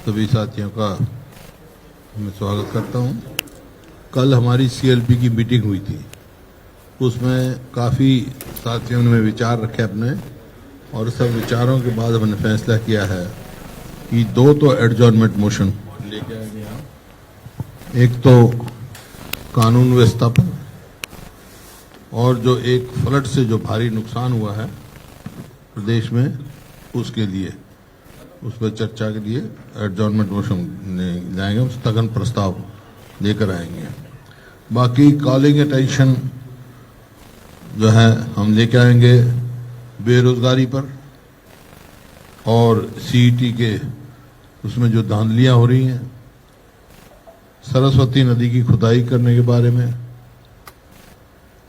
सभी साथियों का मैं स्वागत करता हूं। कल हमारी सीएलपी की मीटिंग हुई थी, उसमें काफ़ी साथियों ने विचार रखे अपने, और सब विचारों के बाद हमने फैसला किया है कि दो तो एडजॉर्नमेंट मोशन लेके आएंगे हम। एक तो कानून व्यवस्था पर, और जो एक फ्लड से जो भारी नुकसान हुआ है प्रदेश में, उसके लिए, उस पर चर्चा के लिए एडजॉर्नमेंट मोशन लाएंगे, स्थगन प्रस्ताव लेकर आएंगे। बाकी कॉलिंग अटेंशन जो है हम लेके आएंगे बेरोजगारी पर, और सीईटी के उसमें जो धांधलियां हो रही हैं, सरस्वती नदी की खुदाई करने के बारे में,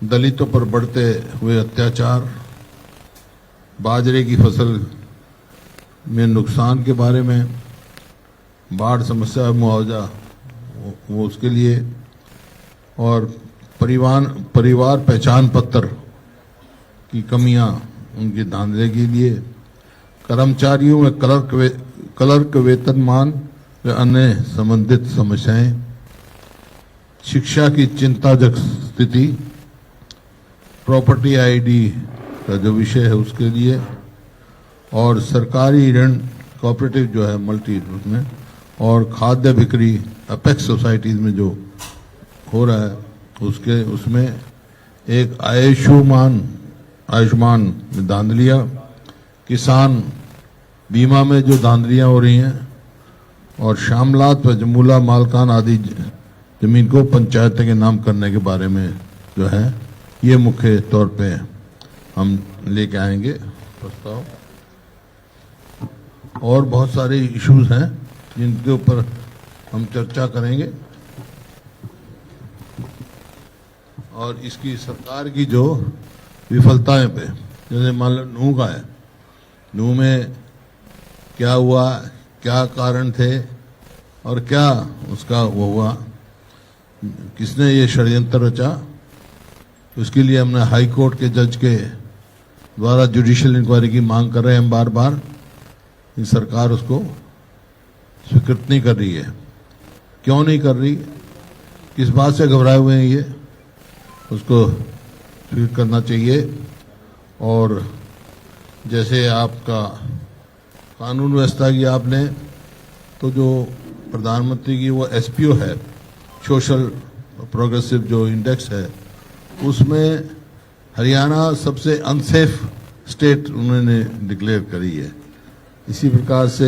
दलितों पर बढ़ते हुए अत्याचार, बाजरे की फसल में नुकसान के बारे में, बाढ़ समस्या मुआवजा वो उसके लिए, और परिवार पहचान पत्र की कमियां उनके धांधले के लिए, कर्मचारियों में क्लर्क वेतनमान व अन्य संबंधित समस्याएं, शिक्षा की चिंताजनक स्थिति, प्रॉपर्टी आईडी का जो विषय है उसके लिए, और सरकारी ऋण कोऑपरेटिव जो है मल्टी उसमें, और खाद्य बिक्री अपेक्स सोसाइटीज में जो हो रहा है उसमें एक आयुष्मान में धांधलियां, किसान बीमा में जो धांधलियां हो रही हैं, और शामलात व जमूला मालकान आदि जमीन को पंचायत के नाम करने के बारे में जो है, ये मुख्य तौर पे हम लेके आएंगे प्रस्ताव। और बहुत सारे इश्यूज हैं जिनके ऊपर हम चर्चा करेंगे, और इसकी सरकार की जो विफलताएं पे, जैसे मान लो नूह का है, नूह में क्या हुआ, क्या कारण थे, और क्या उसका वो हुआ, किसने ये षड्यंत्र रचा, उसके लिए हमने हाई कोर्ट के जज के द्वारा जुडिशियल इंक्वायरी की मांग कर रहे हैं हम बार बार। ये सरकार उसको स्वीकृत नहीं कर रही है। क्यों नहीं कर रही, किस बात से घबराए हुए हैं ये, उसको स्वीकृत करना चाहिए। और जैसे आपका कानून व्यवस्था की आपने, तो जो प्रधानमंत्री की वो एसपीओ है, सोशल प्रोग्रेसिव जो इंडेक्स है, उसमें हरियाणा सबसे अनसेफ स्टेट उन्होंने डिक्लेयर करी है। इसी प्रकार से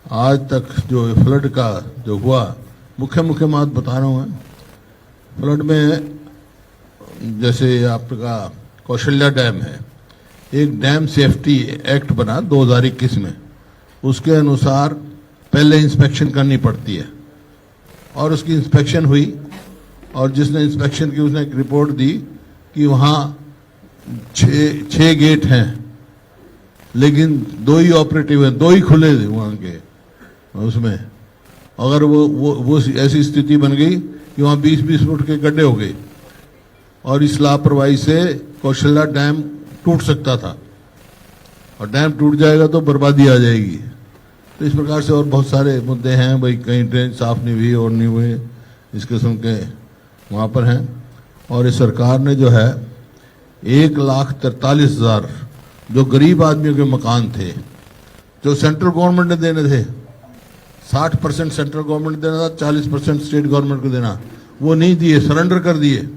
आज तक जो फ्लड का जो हुआ, मुख्य बात बता रहा हूँ। फ्लड में जैसे आपका कौशल्या डैम है, एक डैम सेफ्टी एक्ट बना 2021 में, उसके अनुसार पहले इंस्पेक्शन करनी पड़ती है, और उसकी इंस्पेक्शन हुई, और जिसने इंस्पेक्शन की उसने एक रिपोर्ट दी कि वहाँ 6 गेट हैं, लेकिन 2 ही ऑपरेटिव हैं, 2 ही खुले थे वहाँ के उसमें। अगर वो ऐसी स्थिति बन गई कि वहाँ 20-20 फुट के गड्ढे हो गए, और इस लापरवाही से कौशल्या डैम टूट सकता था, और डैम टूट जाएगा तो बर्बादी आ जाएगी। तो इस प्रकार से और बहुत सारे मुद्दे हैं भाई, कहीं ड्रेन साफ नहीं हुई और नहीं हुए, इस किस्म के वहाँ पर हैं। और इस सरकार ने जो है 1,43,000 जो गरीब आदमियों के मकान थे, जो सेंट्रल गवर्नमेंट ने देने थे, 60% सेंट्रल गवर्नमेंट देना था, 40% स्टेट गवर्नमेंट को देना, वो नहीं दिए, सरेंडर कर दिए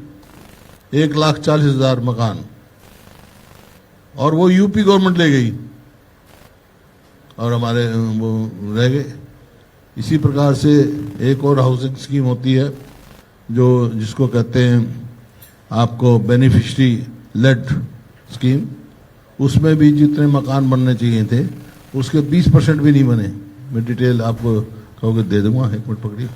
1,40,000 मकान, और वो यूपी गवर्नमेंट ले गई, और हमारे वो रह गए। इसी प्रकार से एक और हाउसिंग स्कीम होती है जो जिसको कहते हैं आपको बेनिफिशरी लेड स्कीम, उसमें भी जितने मकान बनने चाहिए थे उसके 20% भी नहीं बने। मैं डिटेल आपको कहोगे दे दूंगा, 1 मिनट पकड़िए।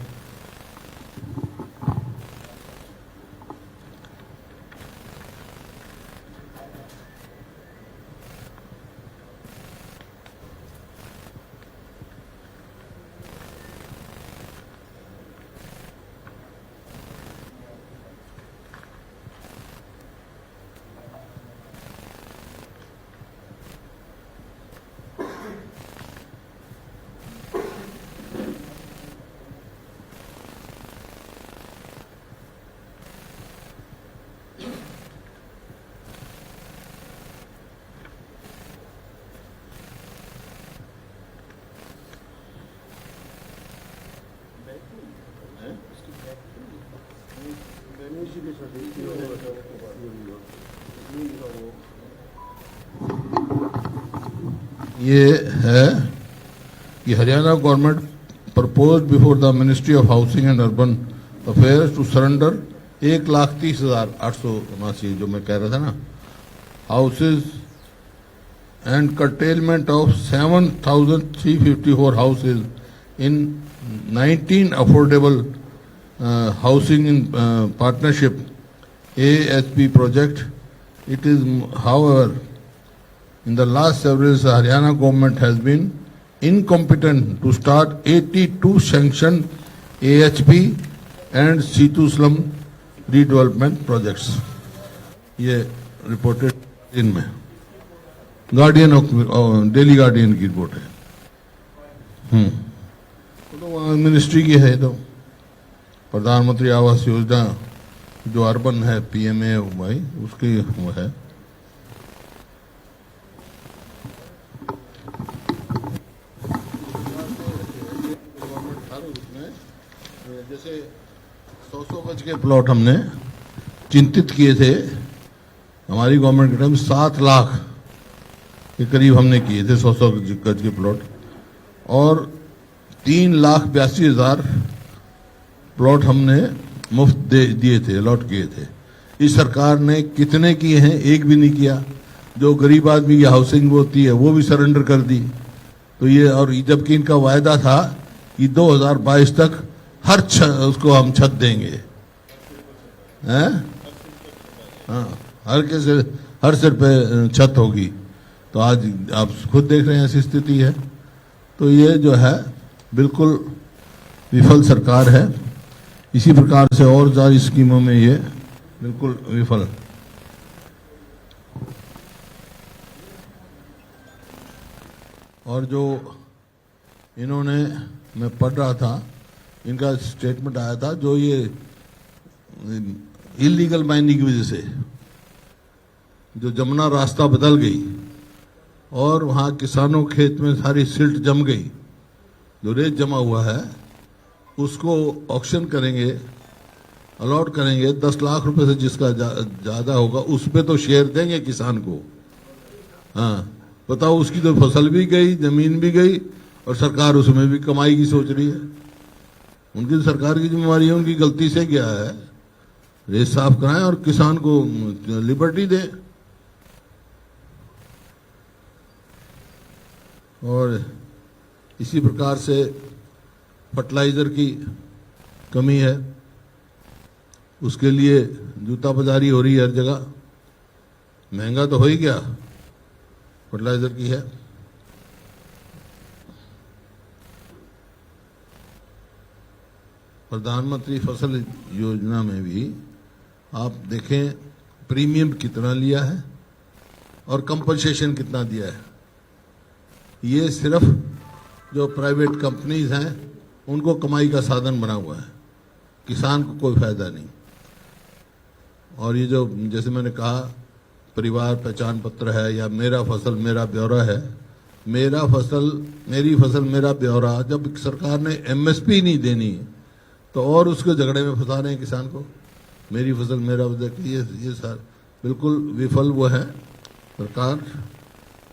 ये है कि Haryana government propose before the ministry of housing and urban affairs to surrender 1,30,879 जो मैं कह रहा था ना houses and curtailment of 7,354 houses in 19 affordable housing in partnership AHP project. It is, however, in the last several years, Haryana government has been incompetent to start 82 sanctioned AHP and C2 slum redevelopment projects. ये reported इनमें guardian of daily guardian की report है। तो वहाँ ministry की है। तो प्रधानमंत्री आवास योजना जो अर्बन है PMA भाई उसकी वो है। जैसे 100 गज के प्लॉट हमने चिंतित किए थे हमारी गवर्नमेंट के टाइम 7 लाख के करीब हमने किए थे 100 गज के प्लॉट और 3,82,000 प्लॉट हमने मुफ्त दिए थे अलॉट किए थे। इस सरकार ने कितने किए हैं? एक भी नहीं किया। जो गरीब आदमी की हाउसिंग होती है वो भी सरेंडर कर दी। तो ये और जबकि इनका वायदा था कि 2022 तक हर उसको हम छत देंगे हैं। हाँ हर सिर पे छत होगी। तो आज आप खुद देख रहे हैं ऐसी स्थिति है। तो ये जो है बिल्कुल विफल सरकार है। इसी प्रकार से और सारी स्कीमों में ये बिल्कुल विफल। और जो इन्होंने मैं पढ़ रहा था इनका स्टेटमेंट आया था जो ये इलीगल माइनिंग की वजह से जो जमुना रास्ता बदल गई और वहाँ किसानों खेत में सारी सिल्ट जम गई। जो रेत जमा हुआ है उसको ऑक्शन करेंगे अलॉट करेंगे 10 लाख रुपए से जिसका ज्यादा होगा उस पे तो शेयर देंगे किसान को। हाँ बताओ उसकी तो फसल भी गई जमीन भी गई और सरकार उसमें भी कमाई की सोच रही है। उनकी तो सरकार की जिम्मेवारी है। उनकी गलती से क्या है रेत साफ कराएं और किसान को लिबर्टी दें। और इसी प्रकार से फर्टिलाइजर की कमी है उसके लिए जूता बाजारी हो रही है हर जगह। महंगा तो हो ही गया फर्टिलाइजर की है। प्रधानमंत्री फसल योजना में भी आप देखें प्रीमियम कितना लिया है और कंपनसेशन कितना दिया है। ये सिर्फ जो प्राइवेट कंपनीज हैं उनको कमाई का साधन बना हुआ है, किसान को कोई फायदा नहीं। और ये जो जैसे मैंने कहा परिवार पहचान पत्र है या मेरा फसल मेरा ब्यौरा है। मेरा फसल मेरी फसल मेरा ब्यौरा जब सरकार ने MSP नहीं देनी तो और उसके झगड़े में फंसा रहे हैं किसान को। मेरी फसल मेरा ये सर बिल्कुल विफल वो है सरकार।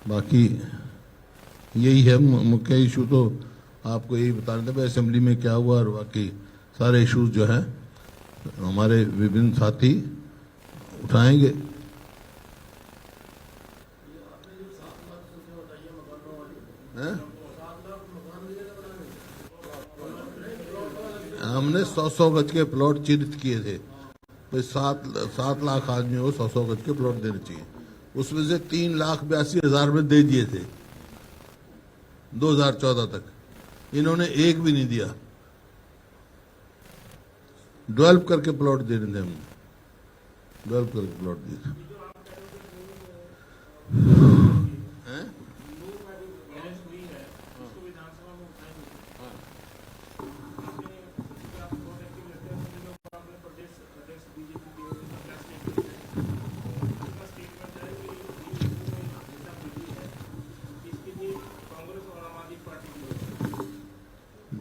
बाकी यही है मुख्य इशू। तो आपको यही बताने थे असेंबली में क्या हुआ और बाकी सारे इश्यूज जो हैं हमारे विभिन्न साथी उठाएंगे। हमने 100 गज के प्लॉट चिन्हित किए थे। तो 7 लाख आदमी को 100 गज के प्लॉट देने चाहिए। उसमें से 3,82,000 में दे दिए थे 2014 तक। इन्होंने एक भी नहीं दिया। डेवलप करके प्लॉट दे रहे थे हमने। डेवलप करके प्लॉट दिए थे।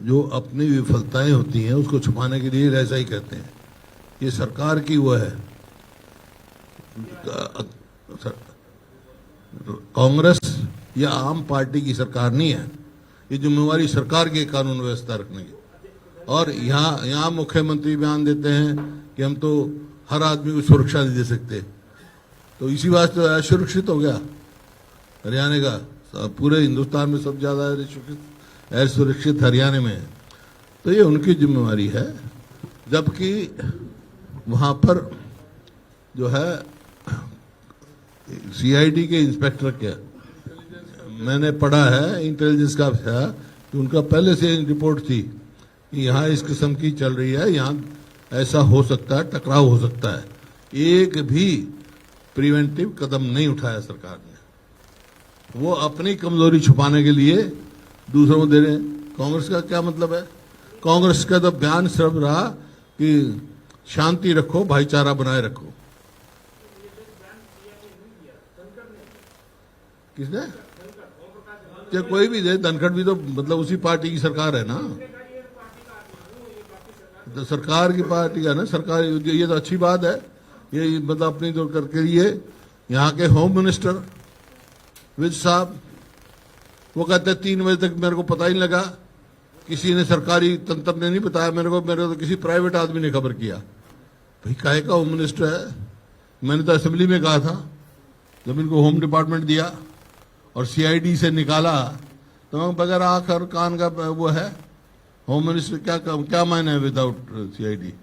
जो अपनी विफलताएं होती हैं उसको छुपाने के लिए ऐसा ही करते हैं। ये सरकार की वो है, कांग्रेस या आम पार्टी की सरकार नहीं है। ये जिम्मेवारी सरकार की कानून व्यवस्था रखने की। और यहाँ मुख्यमंत्री बयान देते हैं कि हम तो हर आदमी को सुरक्षा नहीं दे सकते, तो इसी वास्ते तो असुरक्षित हो गया हरियाणा का। पूरे हिंदुस्तान में सबसे ज्यादा असुरक्षित हरियाणा में है। तो ये उनकी जिम्मेवारी है, जबकि वहां पर जो है सीआईडी के इंस्पेक्टर के मैंने पढ़ा है, इंटेलिजेंस का था कि उनका पहले से रिपोर्ट थी कि यहाँ इस किस्म की चल रही है, यहाँ ऐसा हो सकता है, टकराव हो सकता है। एक भी प्रिवेंटिव कदम नहीं उठाया सरकार ने। वो अपनी कमजोरी छुपाने के लिए दूसरों को दे रहे हैं। कांग्रेस का क्या मतलब है? कांग्रेस का तो बयान सिर्फ रहा कि शांति रखो, भाईचारा बनाए रखो। किसने? क्या कोई भी दे, धनखड़ भी तो मतलब उसी पार्टी की सरकार है ना, तो सरकार की पार्टी है ना सरकार। ये तो अच्छी बात है, ये मतलब अपनी तो करके लिए। यहाँ के होम मिनिस्टर विज साहब वो कहते 3 बजे तक मेरे को पता ही नहीं लगा, किसी ने सरकारी तंत्र ने नहीं बताया मेरे को तो किसी प्राइवेट आदमी ने खबर किया। भाई काहे का होम मिनिस्टर है? मैंने तो असेंबली में कहा था जब इनको होम डिपार्टमेंट दिया और सीआईडी से निकाला, तो बगैर आंख और कान का वो है होम मिनिस्टर। क्या मायने है विदाउट सीआईडी?